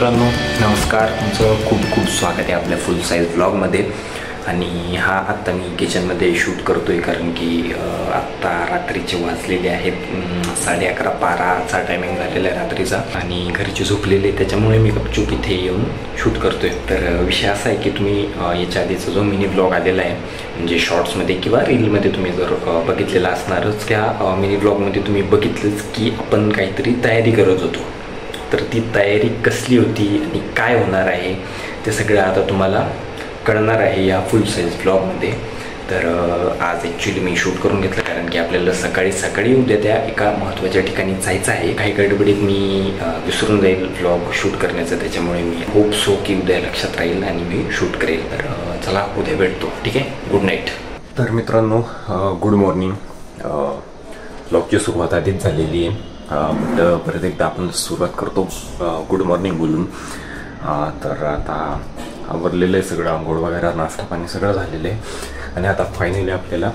मित्रांनो नमस्कार, तुमचं खूप खूप स्वागत आहे आपल्या फुल साईज व्लॉगमध्ये. आणि हा आत्ता मी किचनमध्ये शूट करतो आहे कारण की आत्ता रात्रीचे वाजलेले आहेत 11:30-12चा टायमिंग झालेला आहे रात्रीचा आणि घरचे झोपलेले, त्याच्यामुळे मी गपचूप इथे येऊन शूट करतो आहे. तर विषय असा आहे की तुम्ही याच्या आधीचा जो मिनी ब्लॉग आलेला आहे म्हणजे शॉर्ट्समध्ये किंवा रीलमध्ये तुम्ही जर बघितलेला असणारच, त्या मिनी ब्लॉगमध्ये तुम्ही बघितलंच की आपण काहीतरी तयारी करत होतो. तर ती तयारी कसली होती आणि काय होणार आहे ते सगळं आता तुम्हाला कळणार आहे या फुल साईज ब्लॉगमध्ये. तर आज ॲक्च्युली मी शूट करून घेतलं कारण की आपल्याला सकाळी उद्या त्या एका महत्त्वाच्या ठिकाणी जायचं आहे. काही गडबडीत मी विसरून जाईल ब्लॉग शूट करण्याचं, त्याच्यामुळे मी होप सो की उद्या लक्षात राहील आणि मी शूट करेल. तर चला उद्या भेटतो, ठीक आहे. Good night. तर मित्रांनो गुड मॉर्निंग. ब्लॉगची सुरुवात आधीच झालेली आहे, परत एकदा आपण सुरुवात करतो गुड मॉर्निंग बोलून. तर आता आवरलेलं आहे सगळं, आंघोळ वगैरे नाश्ता पाणी सगळं झालेलं आहे आणि आता फायनली आपल्याला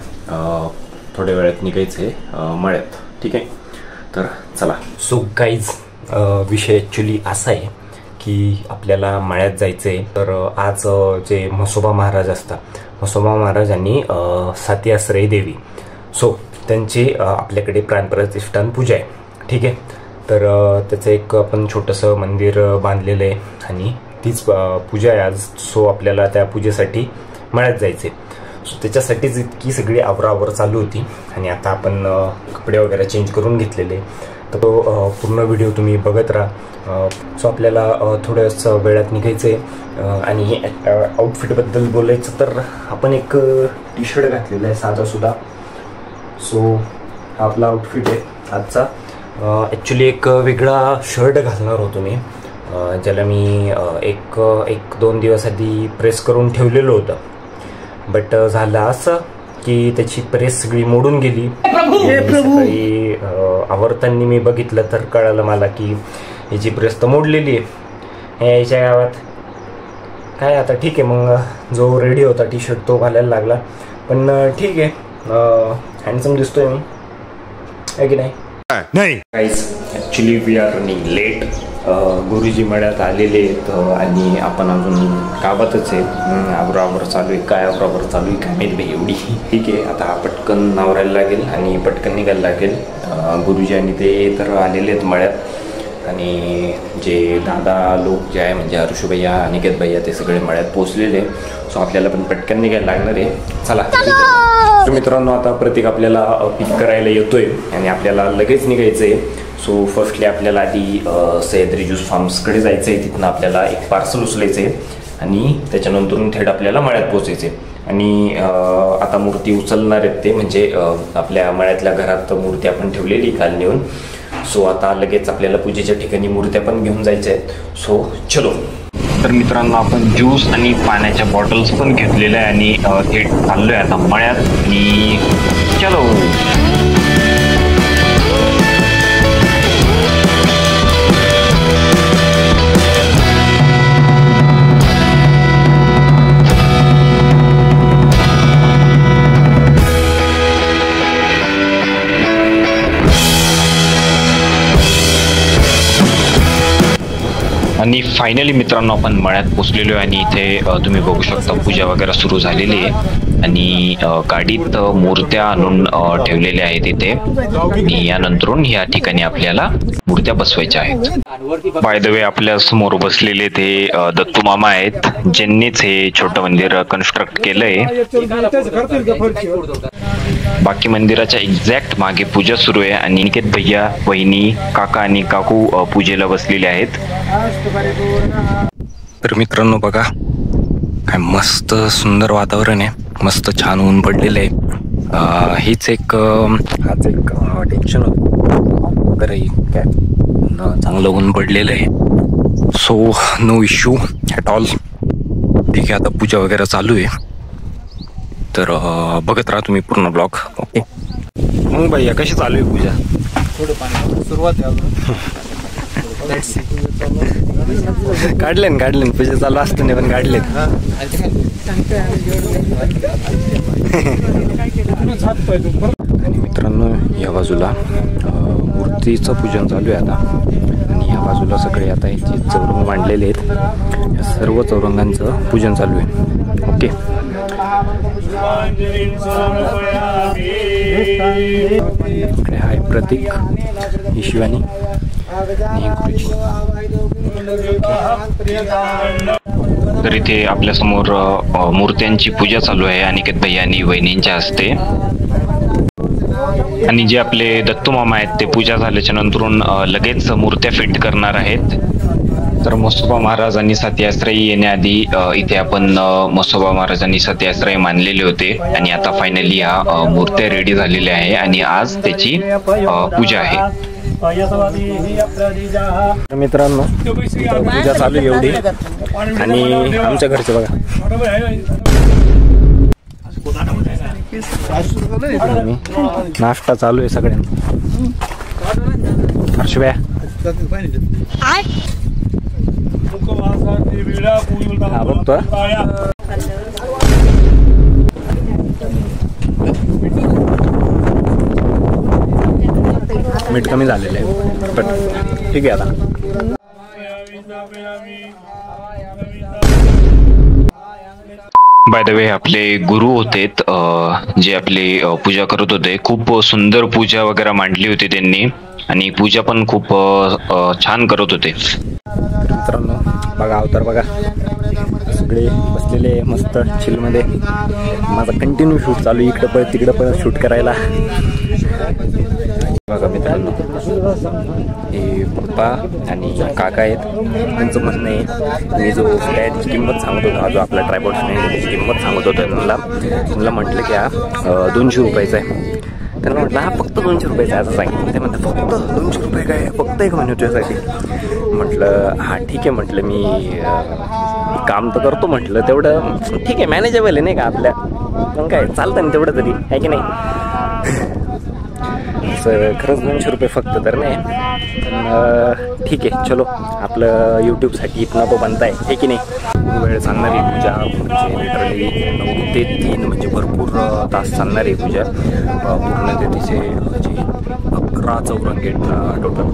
थोड्या वेळात निघायचं आहे मळ्यात, ठीक आहे. तर चला. सो गाईज विषय ॲक्च्युली असा आहे की आपल्याला मळ्यात जायचं आहे. तर आज जे म्हसोबा महाराज असतात, म्हसोबा महाराज आणि साती आश्रयी देवी, सो त्यांची आपल्याकडे प्राणप्रतिष्ठान पूजा आहे, ठीक आहे. तर त्याचं एक आपण छोटंसं मंदिर बांधलेलं आहे आणि तीच पूजा आहे आज. सो आपल्याला त्या पूजेसाठी मळ्यात जायचं आहे. सो त्याच्यासाठीच इतकी सगळी आवराआवर चालू होती आणि आता आपण कपडे वगैरे चेंज करून घेतलेले. तर तो पूर्ण व्हिडिओ तुम्ही बघत राहा. सो आपल्याला थोड्याच वेळात निघायचं आहे. आणि आउटफिटबद्दल बोलायचं तर आपण एक टी शर्ट घातलेला आहे साधासुद्धा. सो हा आपला आउटफिट आहे आजचा. ॲक्च्युली एक वेगळा शर्ट घालणार होतो मी, ज्याला मी एक दोन दिवस आधी प्रेस करून ठेवलेलं होतं. बट झालं असं की त्याची प्रेस सगळी मोडून गेली. सकाळी आवरताना मी बघितलं तर कळालं मला की याची प्रेस तर मोडलेली आहे याच्या गावात. काय आता ठीक आहे, मग जो रेडी होता टी शर्ट तो घालायला लागला. पण ठीक आहे, हँडसम दिसतोय मी, आहे की नाही. Guys actually we are running late. गुरुजी मळ्यात आलेले आहेत आणि आपण अजून गावातच आहे. आवरावर चालू आहे. काय आवरावर चालू आहे काय माहीत भाई एवढी. ठीक आहे, आता पटकन आवरायला लागेल आणि पटकन निघायला लागेल. गुरुजी आणि ते तर आलेले आहेत मळ्यात आणि जे दादा लोक जे आहे म्हणजे हर्षू भैया अनिकेत भैया ते सगळे मळ्यात पोचलेले. सो आपल्याला पण पटकन निघायला लागणार आहे. चला. तर मित्रांनो आता प्रत्येक आपल्याला पिक करायला येतोय आणि आपल्याला लगेच निघायचं आहे. सो फर्स्टली आपल्याला आधी सह्याद्री ज्यूस फार्म्सकडे जायचं आहे. तिथनं आपल्याला एक पार्सल उचलायचं आहे आणि त्याच्यानंतर थेट आपल्याला मळ्यात पोचायचं आहे. आणि आता मूर्ती उचलणार आहेत ते म्हणजे आपल्या मळ्यातल्या घरात मूर्ती आपण ठेवलेली काल नेऊन. सो आता लगेच आपल्याला पूजेच्या ठिकाणी मूर्त्या पण घेऊन जायच्या आहेत. सो चलो. तर मित्रांनो आपण ज्यूस आणि पाण्याच्या बॉटल्स पण घेतलेल्या आहे आणि थेट चाललोय आता मळ्यात आणि चलो. आणि फायनली मित्रांनो आपण मळ्यात पोचलेलो आहे आणि इथे तुम्ही बघू शकता पूजा वगैरे सुरू झालेली आहे आणि गाडीत मूर्त्या आणून ठेवलेल्या आहेत इथे. आणि यानंतरून या ठिकाणी आपल्याला मूर्त्या बसवायच्या आहेत. बाय द वे आपल्या समोर बसलेले ते दत्तू मामा आहेत, ज्यांनीच हे छोटं मंदिर कन्स्ट्रक्ट केलंय. बाकी मंदिराच्या एक्झॅक्ट मागे पूजा सुरू आहे आणि निकेत भैया, वहिनी, काका आणि काकू पूजेला बसलेले आहेत. तर मित्रांनो बघा काय मस्त सुंदर वातावरण आहे, मस्त छान ऊन पडलेलं आहे. हाच एक टेन्शन होतं बरं, काय चांगलं ऊन पडलेलं आहे. So no issue at all. ठीक आहे, आता पूजा वगैरे चालू आहे तर बघत राहा तुम्ही पूर्ण ब्लॉग. ओके. मग भैया कशी चालू आहे पूजा? थोडं पाणी सुरुवात आहे. काढले पूजा चालू असताना पण काढलेत. आणि मित्रांनो या बाजूला मूर्तीचं पूजन चालू आहे आता आणि या बाजूला सगळे आता जे चौरंग मांडलेले आहेत या सर्व चौरंगांचं पूजन चालू आहे. ओके. इकडे आहे प्रतीक, ही शिवानी आणि गुरुजी. तर इथे आपल्यासमोर मूर्त्यांची पूजा चालू आहे अनिकेत भैया आणि वहिनींच्या हस्ते. आणि जे आपले दत्तू मामा आहेत ते पूजा झाल्याच्या नंतरून लगेच मूर्त्या फिट करणार आहेत. तर म्हसोबा महाराजांनी सत्याश्रयी येण्याआधी इथे आपण म्हसोबा महाराजांनी सत्याश्रय मानलेले होते आणि आता फायनली ह्या मूर्त्या रेडी झालेल्या आहे आणि आज त्याची पूजा आहे. मित्रांनो पूजा चालू एवढी आणि आमच्या घरचे बघा नाश्ता चालू आहे सगळ्यांना. हर्षव्या हा बघतो. मीठ कमी झालेलं आहे पण ठीक आहे. आता बाय द वे आपले गुरु होते जे आपले पूजा करत होते. खूप सुंदर पूजा वगैरे मांडली होती त्यांनी आणि पूजा पण खूप छान करत होते. मित्रांनो बघा अवतार बघा सगळे बसलेले मस्त चिलमध्ये. माझा कंटिन्यू शूट चालू, इकडं पळत तिकडं पळत शूट करायला. बघा मित्रांनो हे पप्पा आणि काका आहेत. त्यांचं म्हणणं आहे मी जो त्याची किंमत सांगत होतो, जो आपला ट्रायपॉड त्याची किंमत सांगत होतो मला म्हटलं की हा 200 रुपयाचा आहे. त्यांना म्हटलं हा फक्त 200 रुपयाचा आहे असं सांगितलं. ते म्हणतात फक्त 200 रुपये काय, फक्त 1 महिना तुझ्यासाठी. म्हटलं हा ठीक आहे, म्हटलं मी काम तर करतो, म्हटलं तेवढं ठीक आहे, मॅनेजेबल आहे नाही का आपल्या, पण काय चालतं ना तेवढं तरी आहे की नाही. खरंच 200 रुपये फक्त तर नाही पण ठीक आहे चलो, आपलं यूट्यूबसाठी इथनं तो बनताय आहे की नाही. वेळ चालणारी पूजा म्हणजे लिटरली 9 ते 3 म्हणजे भरपूर तास चालणारी पूजा. पूर्ण ते तिचे जे 11 चौरंग आहेत टोटल,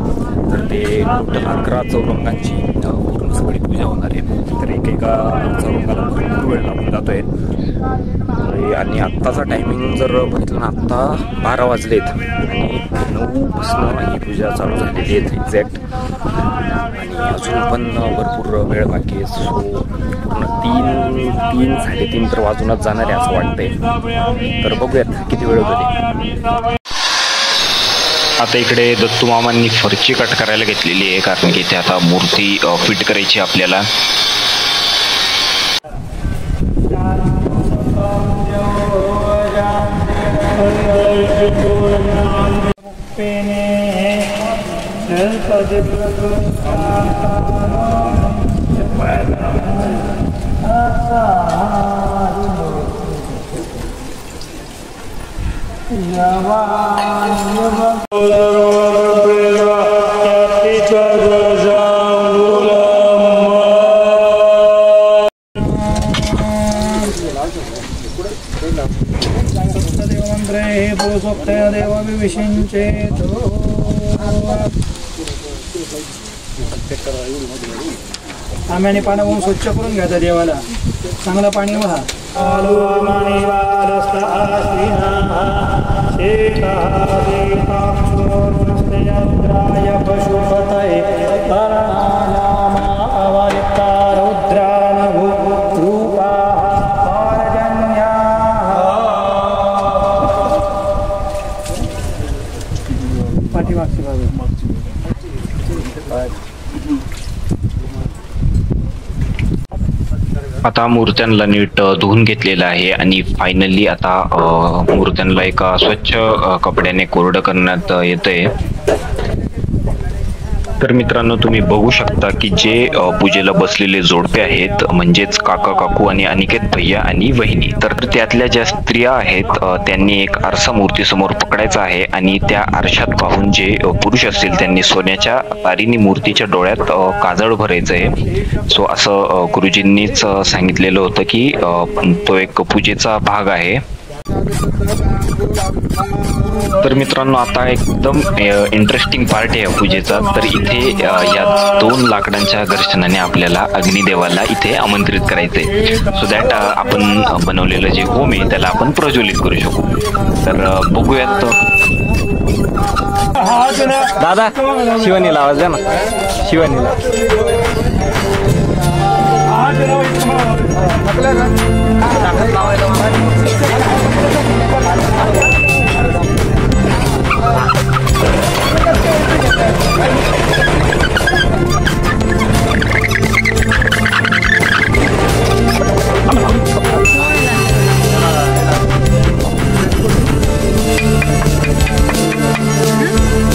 तर ते टोटल 11 चौरंगांची पूर्ण सगळी पूजा होणार आहे. तर एकेका चौरंगाला भरपूर वेळ लागून जातो आहे. आणि आत्ताचा टायमिंग जर बघितलं ना, आत्ता 12 वाजलेत आणि 9पासून ही पूजा चालू झालेली आहे एक्झॅक्ट. आणि अजून पण भरपूर वेळ बाकी आहे. सो पूर्ण 3-3:30 तर वाजूनच जाणार आहे असं वाटतंय. तर बघूयात किती वेळ होतो. आता इकडे दत्तू मामांनी फरची कट करायला घेतलेली आहे कारण की इथे आता मूर्ती फिट करायची आपल्याला. आम्याने पाण्यावरून स्वच्छ करून घ्यायचं देवाला. चांगलं पाणी वाहा. पाठीमागची बाजू आता मूर्त्यांना नीट धुवून घेतलेलं आहे आणि फायनली आता मूर्त्यांना एका स्वच्छ कपड्याने कोरडं करण्यात येतंय. तर मित्रांनो तुम्ही बघू शकता की जे पूजेला बसलेले जोडपे आहेत म्हणजेच काका काकू आणि अनिकेत भैया आणि वहिनी, तर त्यातल्या ज्या स्त्रिया आहेत त्यांनी एक आरसा मूर्ती समोर पकडायचा आहे आणि त्या आरशात पाहून जे पुरुष असतील त्यांनी सोन्याच्या तारीने मूर्तीच्या डोळ्यात काजळ भरायचं आहे. सो असं गुरुजींनीच सांगितलेलं होतं की तो एक पूजेचा भाग आहे. तर मित्रांनो, आता एकदम इंटरेस्टिंग पार्ट आहे पूजेचा. तर इथे या 2 लाकडांच्या घर्षणाने आपल्याला अग्निदेवाला इथे आमंत्रित करायचंय, सो दॅट आपण बनवलेलं जे होम आहे त्याला आपण प्रज्वलित करू शकू. तर बघूयात. दादा शिवानीला आवाज द्या ना, शिवानीला.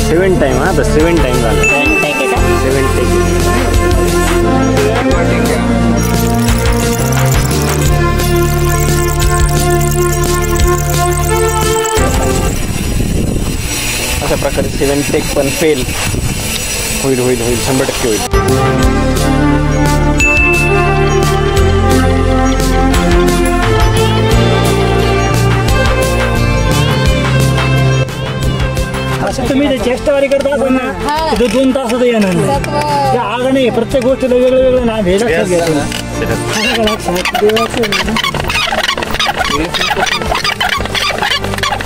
सेवन टाइम हा, तर 7 टाइम झालं. 7 टेक. अशा प्रकारे 7 टेक पण फेल होईल 100% होईल. असं तुम्ही ते चेष्टावारी करता असाल ना, तिथे 2 तास येणार नाही. त्या आग नाही, प्रत्येक गोष्टीला वेगळं वेगळं नाव हे लक्षात घ्या.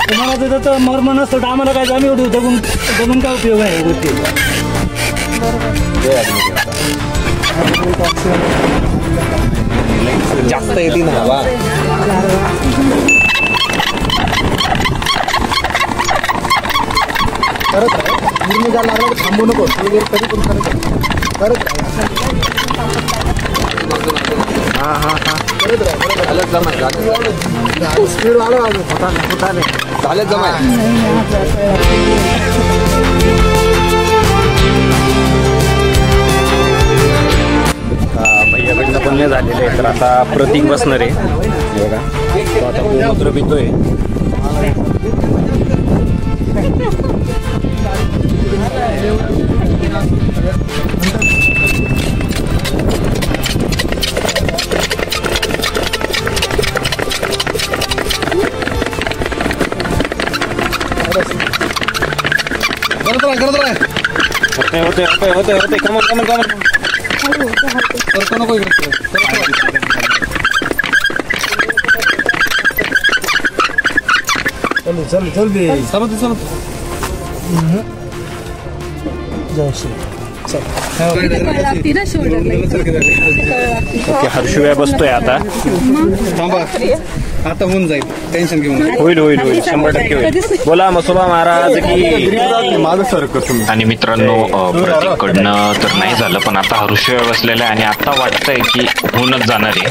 तुम्हाला त्याचं मर्म नसतं तर आम्हाला काय आम्ही एवढं दबून काय उपयोग आहे गोष्टी. जास्त येते ना हवा. करत राहा, निर्णय झाला थांबू नको, कधी पण करत राहा. करत राहा, स्पीड वाढवा, चालेल जमाय. भैयाकडनं बोलणे झालेले आहे. तर आता प्रतीक बसणार आहे बघा, तो आता गोमूत्र पितोय. होते कमन नको चल जल्दी हर्षुया बसतोय आता. थांबा, आता होऊन जाईल, टेन्शन घेऊन. होईल 100% होईल. बोला मसोबा महाराज की. माझं सर कसं. आणि मित्रांनो, प्रतीककडनं तर नाही झालं, पण आता हर्षुया बसलेला आहे आणि आता वाटतंय की होऊनच जाणार आहे.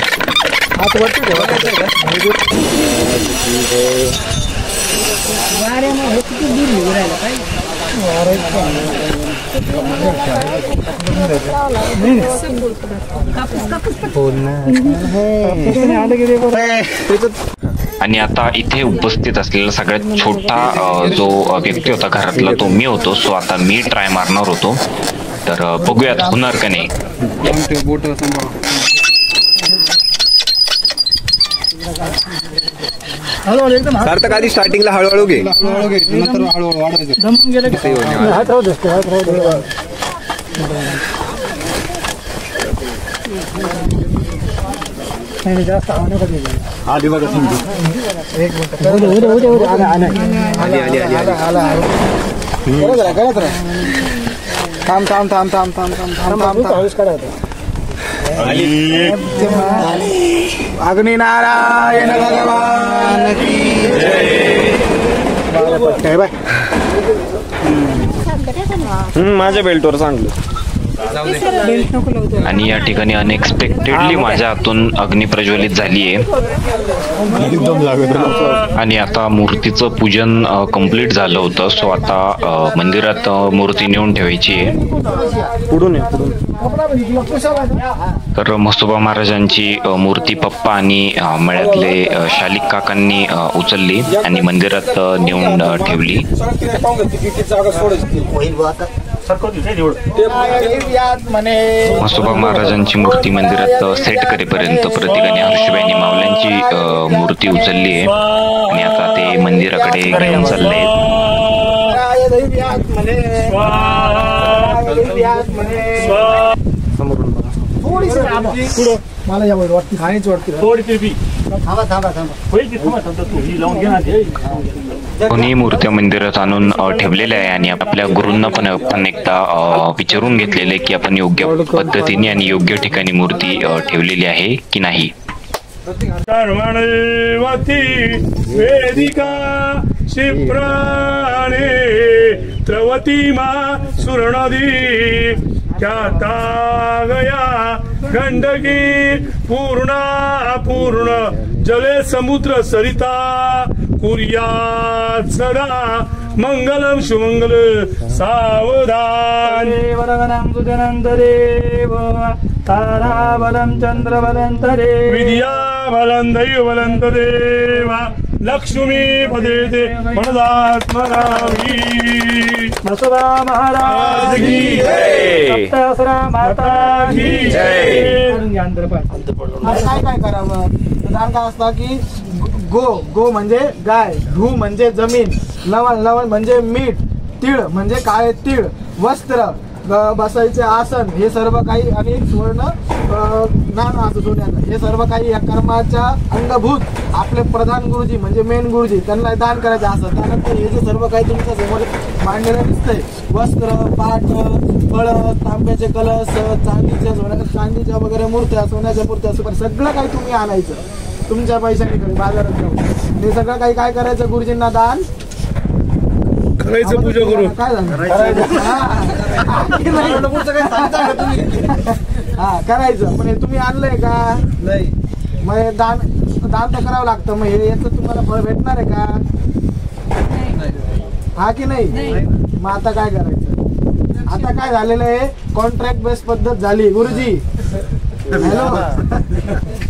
आणि आता इथे उपस्थित असलेला सगळ्यात छोटा जो व्यक्ती होता घरातला तो मी होतो. सो आता मी ट्राय मारणार होतो, तर बघूयात होणार का नाही. हळूहळू एकदम सार्थक आधी स्टार्टिंगला हळूहळू घे, नंतर हळूहळू वाढवायचं. दमून गेलं की हात राहू दे. नाही जास्त आवाज आधी बघा समजू. एक मिनिट अग्नि नारायण भगवान की जय. माझ्या बेल्टवर सांगलं. आणि या ठिकाणी अनएक्सपेक्टेडली माझ्या हातून अग्नी प्रज्वलित झाली आहे. आणि आता मूर्तीचं पूजन कंप्लीट झालं होतं. सो आता मंदिरात मूर्ती नेऊन ठेवायची आहे. पुढून तर म्हसोबा महाराजांची मूर्ती पप्पा आणि मळ्यातले शालिक काकांनी उचलली आणि मंदिरात नेऊन ठेवली. म्हसोबा महाराजांची मूर्ती मंदिरात सेट करेपर्यंत प्रतीक आणि हर्षुबाईंनी मावल्यांची मूर्ती उचलली आहे आणि आता ते मंदिराकडे घेऊन चालले. मला यावर वाटते खाण्याची वाटते थोडी दोन्ही मूर्त्या मंदिरात आणून ठेवलेल्या आहे आणि आपल्या गुरूंना पण एकदा विचारून घेतलेले की आपण योग्य पद्धतीने आणि योग्य ठिकाणी मूर्ती ठेवलेली आहे की नाही. वेदिका शिप्राणे त्रवती मा सुरनदी ख्याता गया गंडकी पूर्णा पूर्ण जले समुद्र सरिता कुर्यात सदा मंगलम शुमंगल सावधान. वरगणं सुजनंतरेव ताराबलं चंद्रबलं विद्या बलं दैवबलं तदेव लक्ष्मी पदेते मनदात्मनावी. मसुरा महाराज की जय, सप्तसरा माता की जय. काय करावं दान काय असतं की गो म्हणजे गाय, धू म्हणजे जमीन, लवण म्हणजे मीठ, तीळ म्हणजे काळे तीळ, वस्त्र, बसायचे आसन हे सर्व काही आणि सुवर्ण ज्ञान असं सोन्याचं हे सर्व काही या कर्माच्या अंगभूत आपले प्रधान गुरुजी म्हणजे मेन गुरुजी त्यांना दान करायचं असं. त्यानंतर हे जे सर्व काही तुमच्या समोर मांडलेलं दिसतंय वस्त्र, पाट, फळ, तांब्याचे कलश, चांदीच्या वगैरे मूर्त्या, सोन्याच्या मूर्त्या, सगळं काही तुम्ही आणायचं तुमच्या पैशाने बाजारात जाऊन. हे सगळं काही काय करायचं गुरुजींना दान करायचं, पूजा करून काय हा करायचं. पण हे तुम्ही आणलंय का नाही, मग दान तर करावं लागतं. मग हे याचं तुम्हाला फळ भेटणार आहे का हा की नाही. मग आता काय करायचं, आता काय झालेलं आहे कॉन्ट्रॅक्ट बेस पद्धत झाली. गुरुजी हॅलो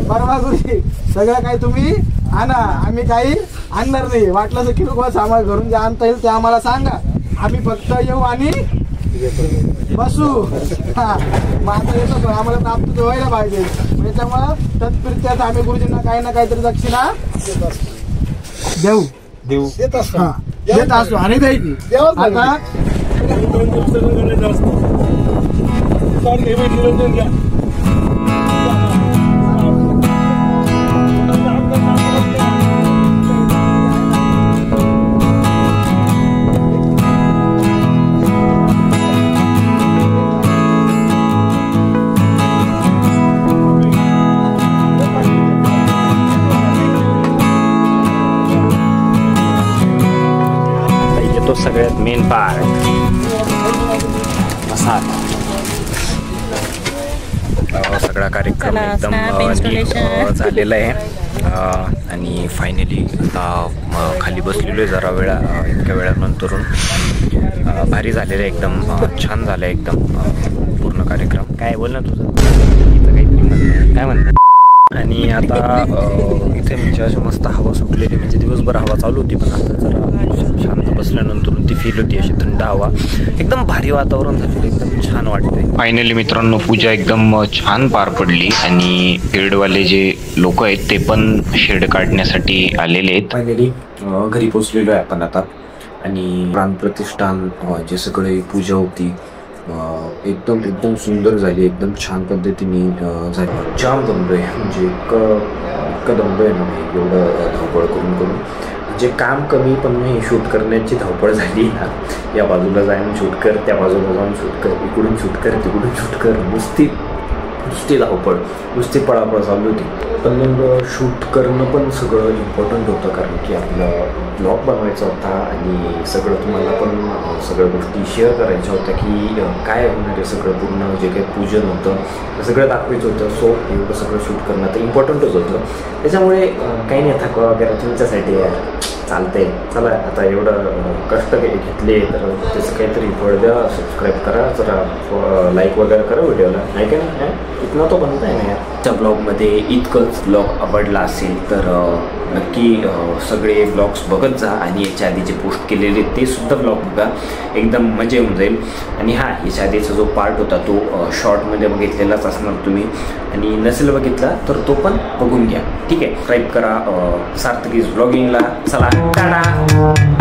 बरोबर गुरुजी सगळं काही तुम्ही आणा, आम्ही काही आणणार नाही. वाटलं तर किरकोळ सामान घरून जे आणता येईल ते आम्हाला सांगा, आम्ही फक्त येऊ आणि बसू. हा मग आता येतो आम्हाला प्राप्त व्हायला पाहिजे. त्याच्यामुळं तत्प्रित्यात आम्ही गुरुजींना काही ना काहीतरी दक्षिणा देऊ देत असतो आणि द्यायची. आता तो सगळ्यात मेन पार्ट सगळा कार्यक्रम एकदम नीट झालेला आहे आणि फायनली आता खाली बसलेलो आहे जरा वेळा. इतक्या वेळानंतरून भारी झालेलं आहे, एकदम छान झालं आहे एकदम पूर्ण कार्यक्रम. काय बोल ना तुझं काहीतरी काय म्हणतं. आणि आता इथे म्हणजे अशी मस्त हवा सुटलेली, म्हणजे दिवसभर हवा चालू होती पण आता जरा शांत बसल्यानंतर ती फील होती अशी थंड हवा, एकदम भारी वातावरण झालेलं, एकदम छान वाटतंय. फायनली मित्रांनो पूजा एकदम छान पार पडली आणि शेडवाले जे लोक आहेत ते पण शेड काढण्यासाठी आलेले आहेत. फायनली घरी पोचलेलो आहे आपण आता आणि प्राणप्रतिष्ठान जे सगळे पूजा होती एकदम सुंदर झाली, एकदम छान पद्धतीने झाली. जाम दमलोय म्हणजे इतकं दमलोय ना एवढं धावपळ करून जे काम कमी पण मी शूट करण्याची धावपळ झाली ना. या बाजूला जाऊन शूट कर, त्या बाजूला जाऊन शूट कर, इकडून शूट कर, तिकडून शूट कर, नुसती धावपळ, नुसती पळापळ चालू होती. पण मग शूट करणं पण सगळं इम्पॉर्टंट होतं कारण की आपला ब्लॉग बनवायचा होता आणि सगळं तुम्हाला पण सगळ्या गोष्टी शेअर करायच्या होत्या की काय होणार आहे सगळं, पूर्ण जे काही पूजन होतं ते सगळं दाखवायचं होतं. सो एवढं सगळं शूट करणं तर इम्पॉर्टंटच होतं. त्याच्यामुळे काही नाही थकवा वगैरे तुमच्यासाठी चालतंय. चला आता एवढं कष्ट घेतले तर त्याचं काहीतरी फळ द्या. सबस्क्राईब करा, जरा लाईक वगैरे करा व्हिडिओला, नाही का नाही? इतना तो बनता आहे ना यार. त्या ब्लॉगमध्ये इतकंच. ब्लॉग आवडला असेल तर नक्की सगळे ब्लॉग्स बघत जा आणि याच्या आधी जे पोस्ट केलेले ते सुद्धा ब्लॉग बघा, एकदम मजा येऊन जाईल. आणि हां, याच्या आधीचा जो पार्ट होता तो शॉर्टमध्ये बघितलेलाच असणार तुम्ही, आणि नसेल बघितला तर तो पण बघून घ्या. ठीक आहे, सबस्क्राईब करा सार्थकीज ब्लॉगिंगला. चला, टाटा.